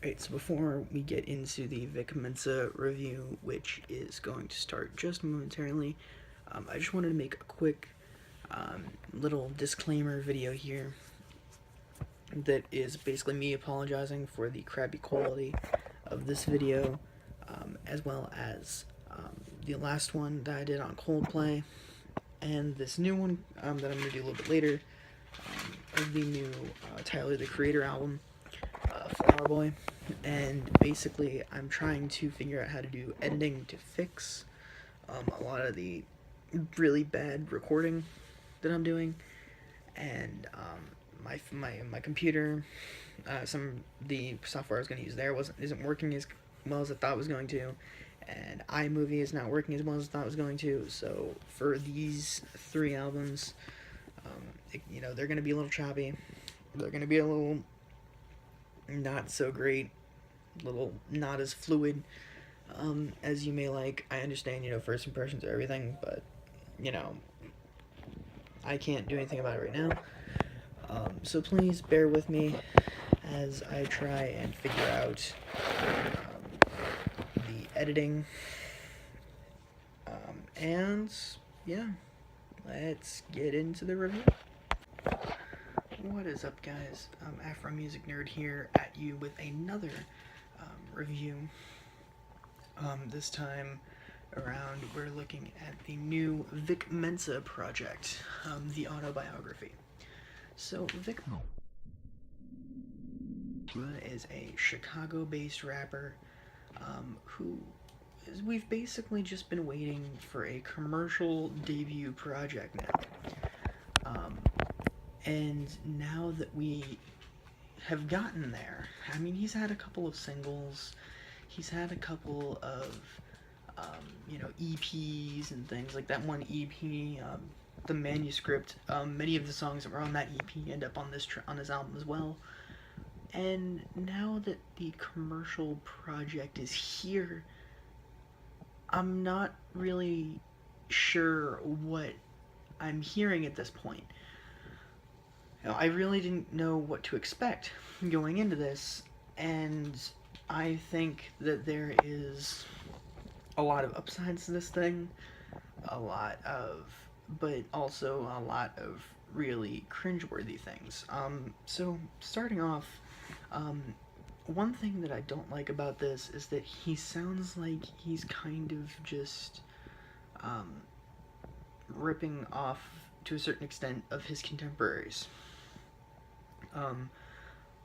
Alright, so before we get into the Vic Mensa review, which is going to start just momentarily, I just wanted to make a quick little disclaimer video here that is basically me apologizing for the crappy quality of this video, as well as the last one that I did on Coldplay, and this new one that I'm going to do a little bit later, of the new Tyler the Creator album, Flower Boy. And basically I'm trying to figure out how to do editing to fix a lot of the really bad recording that I'm doing, and my computer, the software I was going to use there isn't working as well as I thought it was going to, and iMovie is not working as well as I thought it was going to. So for these 3 albums, they're going to be a little choppy. They're going to be a little not so great, little not as fluid as you may like. I understand, first impressions are everything, but I can't do anything about it right now. So please bear with me as I try and figure out the editing. And yeah, let's get into the review. What is up, guys? Afro Music Nerd here at you with another review. This time around, we're looking at the new Vic Mensa project, the Autobiography. So Vic is a Chicago-based rapper we've basically just been waiting for a commercial debut project now. And now that we have gotten there, I mean, he's had a couple of singles, he's had a couple of, EPs and things like that. One EP, the manuscript, many of the songs that were on that EP end up on this album as well. And now that the commercial project is here, I'm not really sure what I'm hearing at this point. I really didn't know what to expect going into this, and I think that there is a lot of upsides to this thing, but also a lot of really cringeworthy things. So starting off, one thing that I don't like about this is that he sounds like he's kind of just ripping off, to a certain extent, of his contemporaries.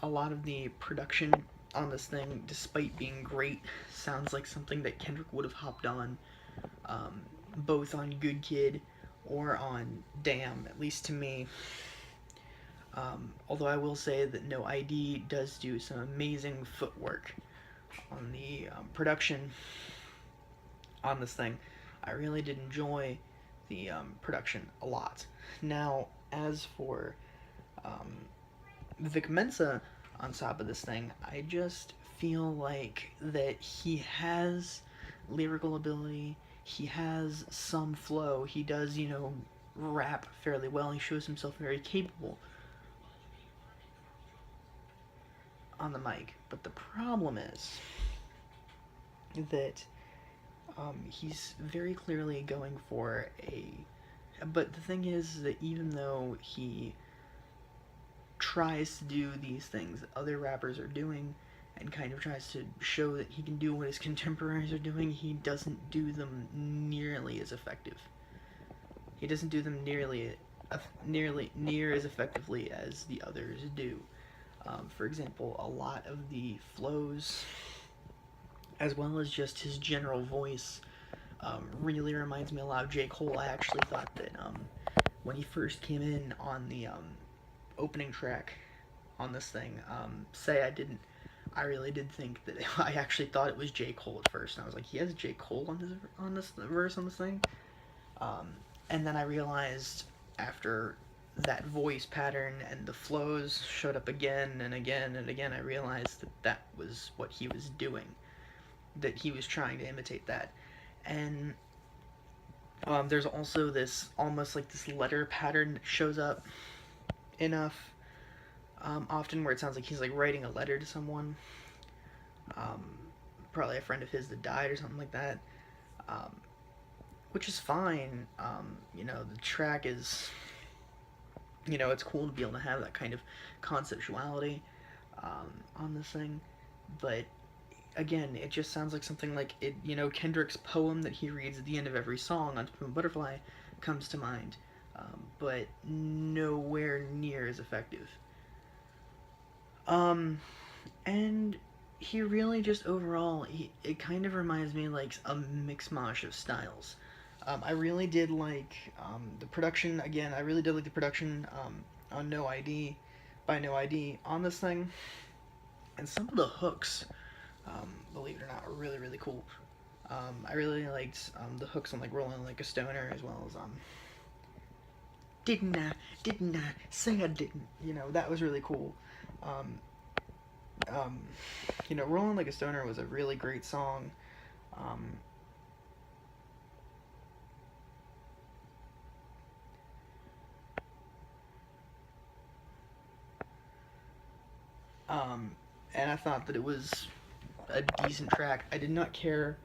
A lot of the production on this thing, despite being great, sounds like something that Kendrick would have hopped on, both on Good Kid or on Damn, at least to me. Although I will say that No ID does do some amazing footwork on the production on this thing. I really did enjoy the production a lot. Now, as for Vic Mensa on top of this thing, I just feel like that he has lyrical ability, he has some flow, he does, rap fairly well, he shows himself very capable on the mic. But the problem is that he's very clearly going for but the thing is that even though he tries to do these things that other rappers are doing and kind of tries to show that he can do what his contemporaries are doing, he doesn't do them nearly as effective. He doesn't do them near as effectively as the others do. For example, a lot of the flows, as well as just his general voice, really reminds me a lot of J. Cole. I actually thought that when he first came in on the opening track on this thing, I really did think that I actually thought it was J. Cole at first, and I was like, he has J. Cole on this verse on this thing, and then I realized after that voice pattern and the flows showed up again and again and again, I realized that that was what he was doing, that he was trying to imitate that. And there's also this almost like this letter pattern that shows up enough often, where it sounds like he's like writing a letter to someone. um, probably a friend of his that died or something like that, um, which is fine. The track is, it's cool to be able to have that kind of conceptuality on this thing, but again, it just sounds like something like it. Kendrick's poem that he reads at the end of every song on "To Butterfly" comes to mind, but nowhere near as effective. Um, and he really just overall, it kind of reminds me like a mix mash of styles. I really did like the production. Again, I really did like the production on No ID by No ID on this thing, and some of the hooks, believe it or not, are really really cool. I really liked the hooks on like "Rolling Like a Stoner" as well as didn't I say I didn't. That was really cool. Um, um, "Rolling Like a Stoner" was a really great song. Um, um, and I thought that it was a decent track. I did not care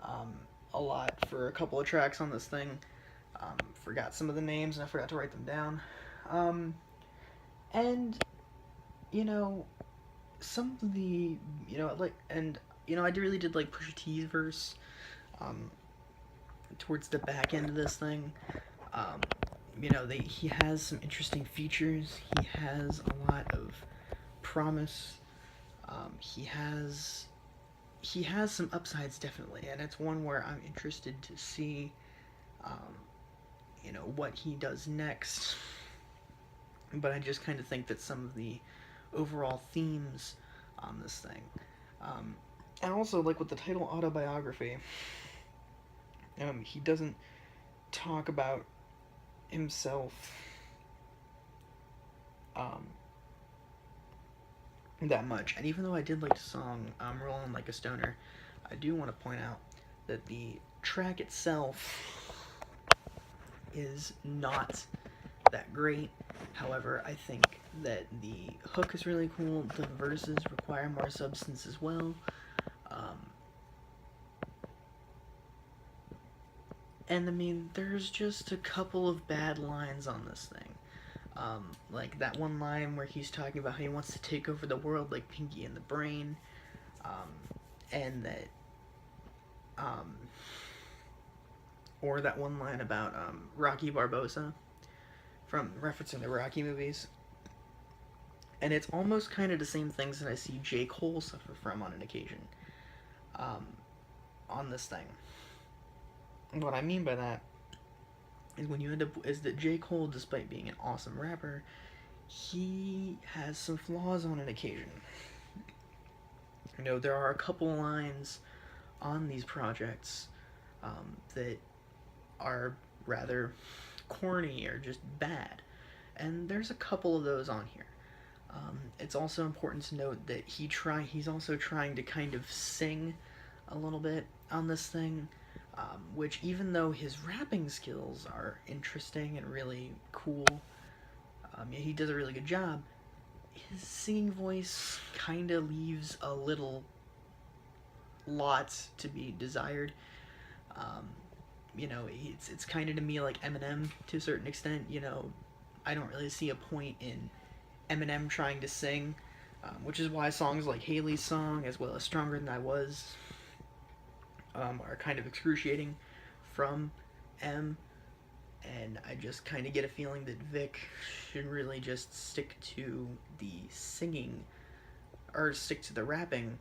um, a lot for a couple of tracks on this thing. Forgot some of the names and I forgot to write them down. Um, and you know, some of the like and I really did like Pusha T's verse um, towards the back end of this thing. Um, he has some interesting features. He has a lot of promise. He has some upsides definitely, and it's one where I'm interested to see, um, what he does next. But I just kind of think that some of the overall themes on this thing, um, and also like with the title Autobiography, he doesn't talk about himself um, that much. And even though I did like the song "Rolling Like a Stoner," I do want to point out that the track itself is not that great. However, I think that the hook is really cool. The verses require more substance as well. Um, and I mean, there's just a couple of bad lines on this thing. Like that one line where he's talking about how he wants to take over the world like Pinky and the Brain, um, and that, um, or that one line about Rocky Barbosa from referencing the Rocky movies. And it's almost kind of the same things that I see J. Cole suffer from on an occasion um, on this thing. And what I mean by that is when you end up is that J. Cole, despite being an awesome rapper, he has some flaws on an occasion. There are a couple lines on these projects that are rather corny or just bad, and there's a couple of those on here. It's also important to note that he's also trying to kind of sing a little bit on this thing, which even though his rapping skills are interesting and really cool, he does a really good job. His singing voice kind of leaves a little lot to be desired. Um, it's kind of to me like Eminem to a certain extent. I don't really see a point in Eminem trying to sing, which is why songs like Haley's song, as well as Stronger Than I Was, are kind of excruciating from M. And I just kind of get a feeling that Vic should really just stick to the singing, or stick to the rapping,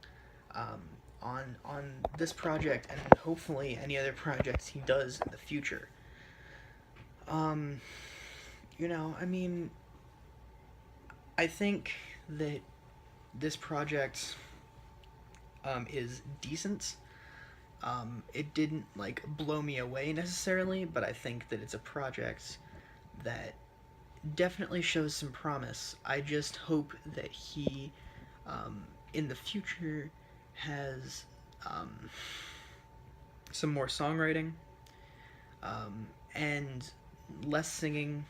um, on this project and hopefully any other projects he does in the future. Um, I mean, I think that this project is decent. It didn't like blow me away necessarily, but I think that it's a project that definitely shows some promise. I just hope that he, in the future, has some more songwriting and less singing,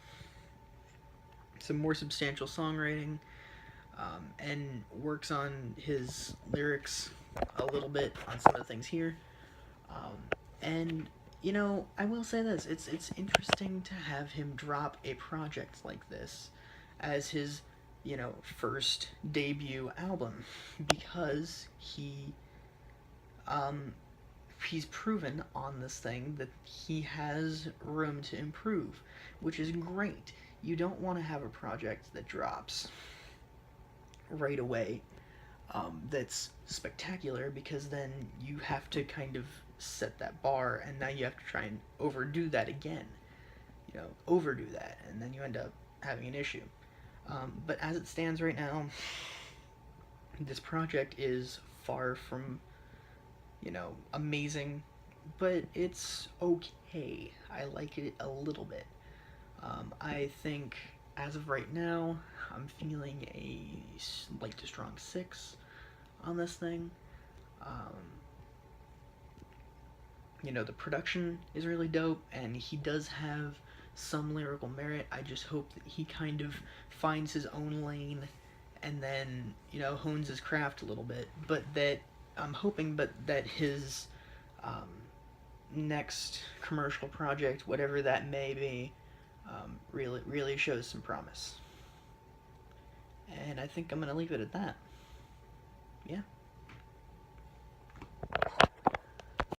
some more substantial songwriting, and works on his lyrics a little bit on some of the things here. And you know, I will say this: it's interesting to have him drop a project like this as his, you know, first debut album, because um, he's proven on this thing that he has room to improve, which is great. You don't want to have a project that drops right away, that's spectacular, because then you have to kind of set that bar, and now you have to try and overdo that again. You know, overdo that, and then you end up having an issue. But as it stands right now, this project is far from, you know, amazing, but it's okay. I like it a little bit. I think as of right now, I'm feeling a light to strong 6 on this thing. Um, you know, the production is really dope, and he does have some lyrical merit. I just hope that he kind of finds his own lane, and then, you know, hones his craft a little bit. But that I'm hoping, but that his um, next commercial project, whatever that may be, really shows some promise. And I think I'm gonna leave it at that. Yeah.